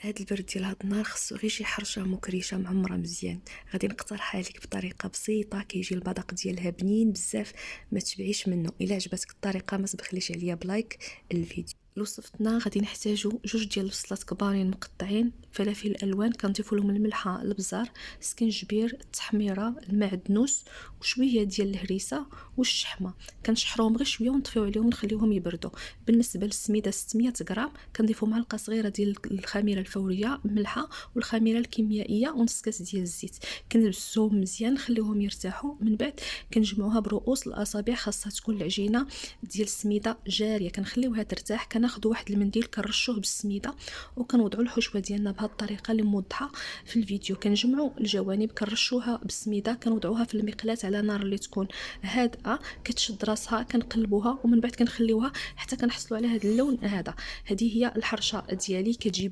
هاد البرد ديال هاد النهار خصو غير شي حرشه مكرشه معمره مزيان. غادي نقترحها لك بطريقه بسيطه، كيجي البدق ديالها بنين بزاف، ما تبعيش منه. الا عجبتك الطريقه ما تبخليش عليا بلايك الفيديو. لوصفتنا غادي نحتاجو جوج ديال البصلات كبارين مقطعين، فلافل الوان كنضيفوا لهم الملحه، البزار، سكنجبير، التحميره، المعدنوس وشويه ديال الهريسه والشحمه. كنشحروهم غير شويه ونطفيو عليهم ونخليوهم يبردوا. بالنسبه للسميده 600 غرام كنضيفوا معلقه صغيره ديال الخميره الفوريه ملحه، والخميره الكيميائيه ونص كاس ديال الزيت. كنلبسوهم مزيان نخليوهم يرتاحوا، من بعد كنجمعوها برؤوس الاصابع. خاصها تكون العجينه ديال السميده جاريه، كنخليوها ترتاح. كناخذوا واحد المنديل كنرشوه بالسميده وكنوضعوا الحشوه ديالنا بهذه الطريقه اللي موضحه في الفيديو. كنجمعوا الجوانب كنرشوها بالسميده، كنوضعوها في المقلاة على نار اللي تكون هادئه، كتشد راسها، كنقلبوها ومن بعد كنخليوها حتى كنحصلوا على هذا اللون هذا. هذه هي الحرشه ديالي، كتجي